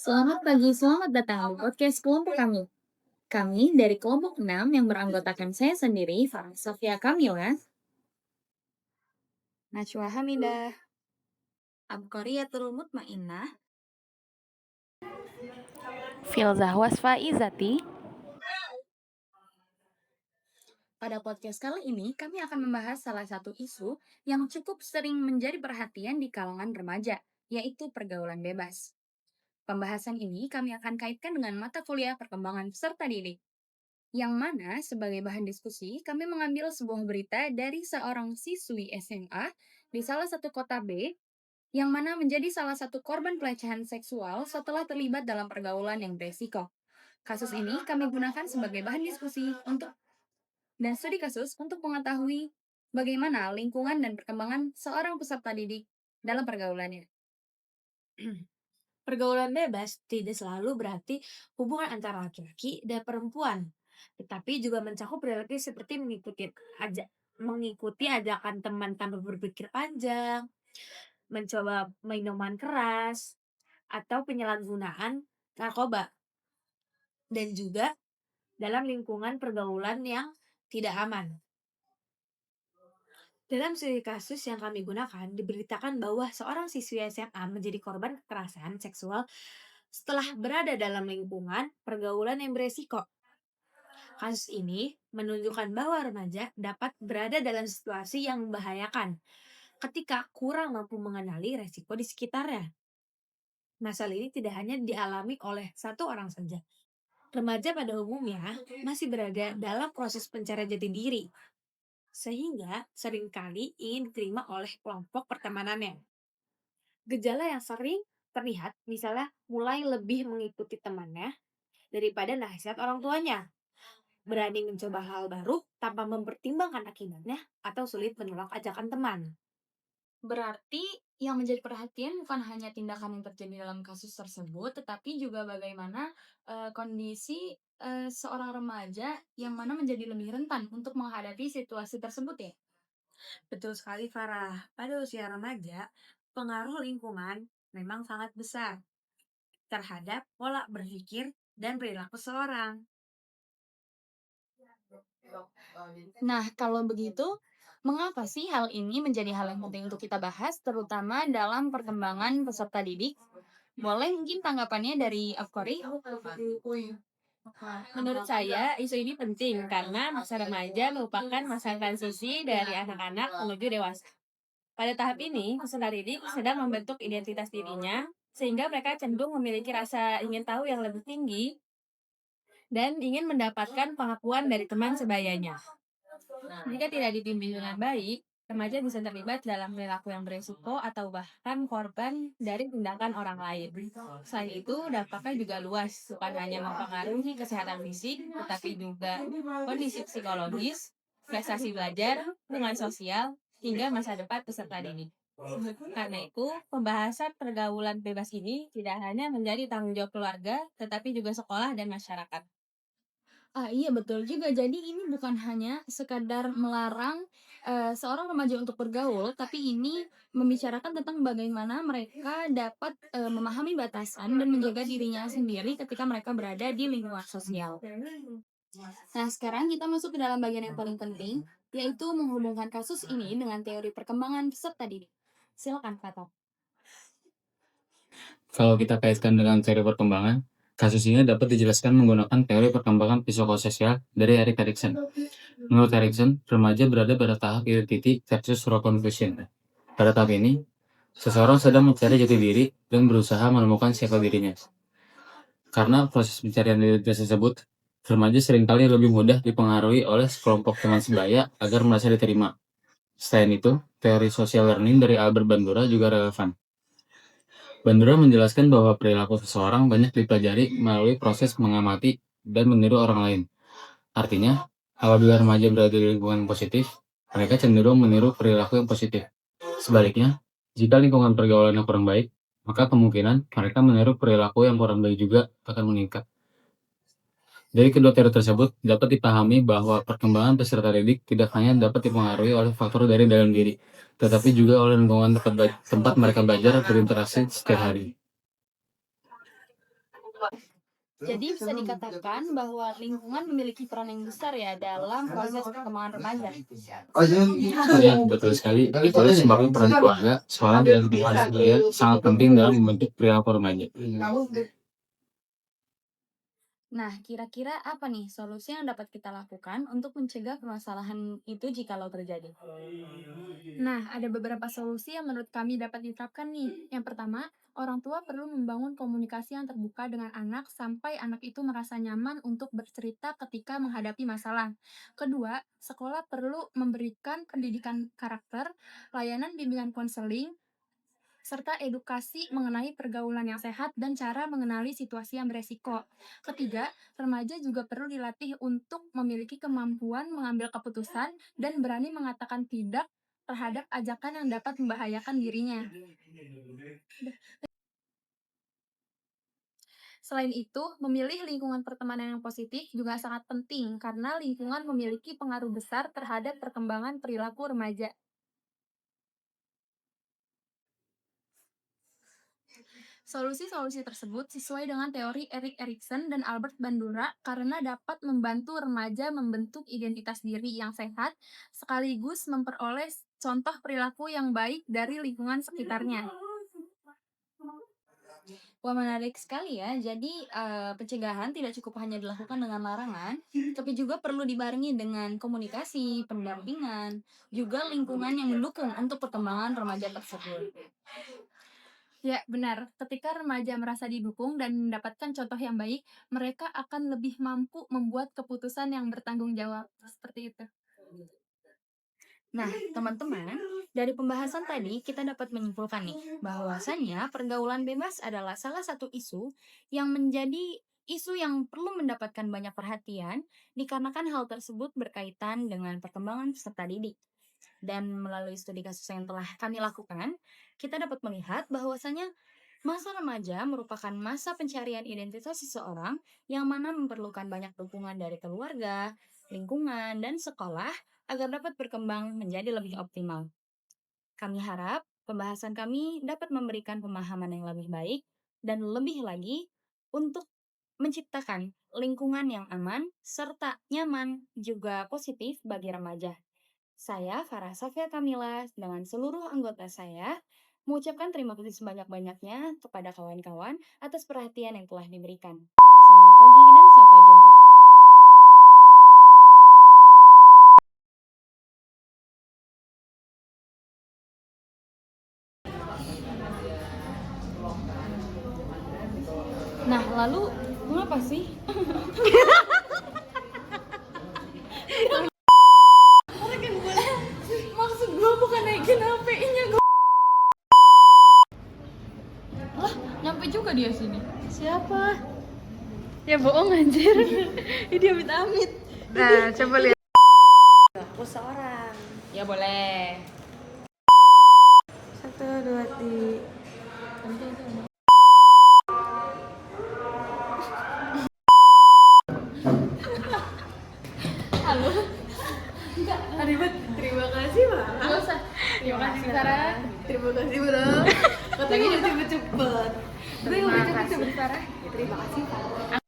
Selamat pagi, selamat datang di podcast kelompok kami. Kami dari kelompok 6 yang beranggotakan saya sendiri, Farah Sofia Kamila, Najwa Hamidah. Abkoriyatul Mutmainnah. Filzah Wasfa Izati. Pada podcast kali ini, kami akan membahas salah satu isu yang cukup sering menjadi perhatian di kalangan remaja, yaitu pergaulan bebas. Pembahasan ini kami akan kaitkan dengan mata kuliah perkembangan peserta didik, yang mana sebagai bahan diskusi kami mengambil sebuah berita dari seorang siswi SMA di salah satu kota B yang mana menjadi salah satu korban pelecehan seksual setelah terlibat dalam pergaulan yang beresiko. Kasus ini kami gunakan sebagai bahan diskusi dan studi kasus untuk mengetahui bagaimana lingkungan dan perkembangan seorang peserta didik dalam pergaulannya. Pergaulan bebas tidak selalu berarti hubungan antara laki-laki dan perempuan, tetapi juga mencakup perilaku seperti mengikuti ajakan teman tanpa berpikir panjang, mencoba minuman keras, atau penyalahgunaan narkoba, dan juga dalam lingkungan pergaulan yang tidak aman. Dalam studi kasus yang kami gunakan, diberitakan bahwa seorang siswi SMA menjadi korban kekerasan seksual setelah berada dalam lingkungan pergaulan yang beresiko. Kasus ini menunjukkan bahwa remaja dapat berada dalam situasi yang membahayakan ketika kurang mampu mengenali resiko di sekitarnya. Masalah ini tidak hanya dialami oleh satu orang saja. Remaja pada umumnya masih berada dalam proses pencarian jati diri, sehingga seringkali ingin diterima oleh kelompok pertemanannya. Gejala yang sering terlihat misalnya mulai lebih mengikuti temannya daripada nasihat orang tuanya, berani mencoba hal baru tanpa mempertimbangkan akibatnya, atau sulit menolak ajakan teman. Berarti yang menjadi perhatian bukan hanya tindakan yang terjadi dalam kasus tersebut, tetapi juga bagaimana kondisi seorang remaja yang mana menjadi lebih rentan untuk menghadapi situasi tersebut ya. Betul sekali Farah, pada usia remaja, pengaruh lingkungan memang sangat besar terhadap pola berpikir dan perilaku seorang. Nah, kalau begitu, mengapa sih hal ini menjadi hal yang penting untuk kita bahas, terutama dalam perkembangan peserta didik? Boleh mungkin tanggapannya dari Afkori? Menurut saya, isu ini penting karena masa remaja merupakan masa transisi dari anak-anak menuju dewasa. Pada tahap ini, peserta didik sedang membentuk identitas dirinya, sehingga mereka cenderung memiliki rasa ingin tahu yang lebih tinggi dan ingin mendapatkan pengakuan dari teman sebayanya. Jika tidak dibimbing dengan baik, remaja bisa terlibat dalam perilaku yang beresiko atau bahkan korban dari tindakan orang lain. Selain itu, dampaknya juga luas, bukan hanya mempengaruhi kesehatan fisik, tetapi juga kondisi psikologis, prestasi belajar, hubungan sosial, hingga masa depan peserta didik. Karena itu, pembahasan pergaulan bebas ini tidak hanya menjadi tanggung jawab keluarga, tetapi juga sekolah dan masyarakat. Ah, iya betul juga. Jadi ini bukan hanya sekadar melarang, seorang remaja untuk bergaul, tapi ini membicarakan tentang bagaimana mereka dapat, memahami batasan dan menjaga dirinya sendiri ketika mereka berada di lingkungan sosial. Nah, sekarang kita masuk ke dalam bagian yang paling penting, yaitu menghubungkan kasus ini dengan teori perkembangan peserta didik. Silakan, Kak. Kalau kita kaitkan dengan teori perkembangan, kasus ini dapat dijelaskan menggunakan teori perkembangan psikososial dari Erik Erikson. Menurut Erikson, remaja berada pada tahap identity versus raw confusion. Pada tahap ini, seseorang sedang mencari jati diri dan berusaha menemukan siapa dirinya. Karena proses pencarian identitas tersebut, remaja seringkali lebih mudah dipengaruhi oleh sekelompok teman sebaya agar merasa diterima. Selain itu, teori social learning dari Albert Bandura juga relevan. Bandura menjelaskan bahwa perilaku seseorang banyak dipelajari melalui proses mengamati dan meniru orang lain. Artinya, apabila remaja berada di lingkungan positif, mereka cenderung meniru perilaku yang positif. Sebaliknya, jika lingkungan pergaulannya kurang baik, maka kemungkinan mereka meniru perilaku yang kurang baik juga akan meningkat. Dari kedua teori tersebut, dapat dipahami bahwa perkembangan peserta didik tidak hanya dapat dipengaruhi oleh faktor dari dalam diri, tetapi juga oleh lingkungan tempat mereka belajar berinteraksi setiap hari. Jadi bisa dikatakan bahwa lingkungan memiliki peran yang besar ya dalam proses perkembangan remaja. Ya, betul sekali. Itulah sebabnya peran keluarga, sekolah, dan lingkungan sekolah sangat penting dalam membentuk perilaku remaja. Nah, kira-kira apa nih solusi yang dapat kita lakukan untuk mencegah permasalahan itu jikalau terjadi? Nah, ada beberapa solusi yang menurut kami dapat diterapkan nih. Yang pertama, orang tua perlu membangun komunikasi yang terbuka dengan anak sampai anak itu merasa nyaman untuk bercerita ketika menghadapi masalah. Kedua, sekolah perlu memberikan pendidikan karakter, layanan bimbingan konseling, serta edukasi mengenai pergaulan yang sehat dan cara mengenali situasi yang beresiko. Ketiga, remaja juga perlu dilatih untuk memiliki kemampuan mengambil keputusan dan berani mengatakan tidak terhadap ajakan yang dapat membahayakan dirinya. Selain itu, memilih lingkungan pertemanan yang positif juga sangat penting karena lingkungan memiliki pengaruh besar terhadap perkembangan perilaku remaja. Solusi-solusi tersebut sesuai dengan teori Erik Erikson dan Albert Bandura karena dapat membantu remaja membentuk identitas diri yang sehat sekaligus memperoleh contoh perilaku yang baik dari lingkungan sekitarnya. Wah, menarik sekali ya. Jadi, pencegahan tidak cukup hanya dilakukan dengan larangan, tapi juga perlu dibarengi dengan komunikasi, pendampingan, juga lingkungan yang mendukung untuk perkembangan remaja tersebut. Ya, benar. Ketika remaja merasa didukung dan mendapatkan contoh yang baik, mereka akan lebih mampu membuat keputusan yang bertanggung jawab. Seperti itu. Nah, teman-teman, dari pembahasan tadi kita dapat menyimpulkan nih bahwasannya pergaulan bebas adalah salah satu isu yang menjadi isu yang perlu mendapatkan banyak perhatian dikarenakan hal tersebut berkaitan dengan perkembangan peserta didik. Dan melalui studi kasus yang telah kami lakukan, kita dapat melihat bahwasanya masa remaja merupakan masa pencarian identitas seseorang yang mana memerlukan banyak dukungan dari keluarga, lingkungan, dan sekolah agar dapat berkembang menjadi lebih optimal. Kami harap pembahasan kami dapat memberikan pemahaman yang lebih baik dan lebih lagi untuk menciptakan lingkungan yang aman serta nyaman juga positif bagi remaja. Saya Farah Sofia Kamila dengan seluruh anggota saya mengucapkan terima kasih sebanyak-banyaknya kepada kawan-kawan atas perhatian yang telah diberikan. Selamat pagi dan sampai jumpa. Nah, lalu mengapa sih? Maksud gue bukan naikin HP-nya gue. Lah, nyampe juga dia sini. Siapa? Ya bohong anjir. Ini amit-amit. Nah, coba lihat. Aku seorang. Ya boleh. 1, 2, 3. Halo. Ribet. Terima kasih, Pak. Gak usah. Terima kasih Sarah. Terima kasih, Bro. Katanya udah cepet-cepet. Gue udah cepet-cepet, Sarah. Terima kasih, Pak.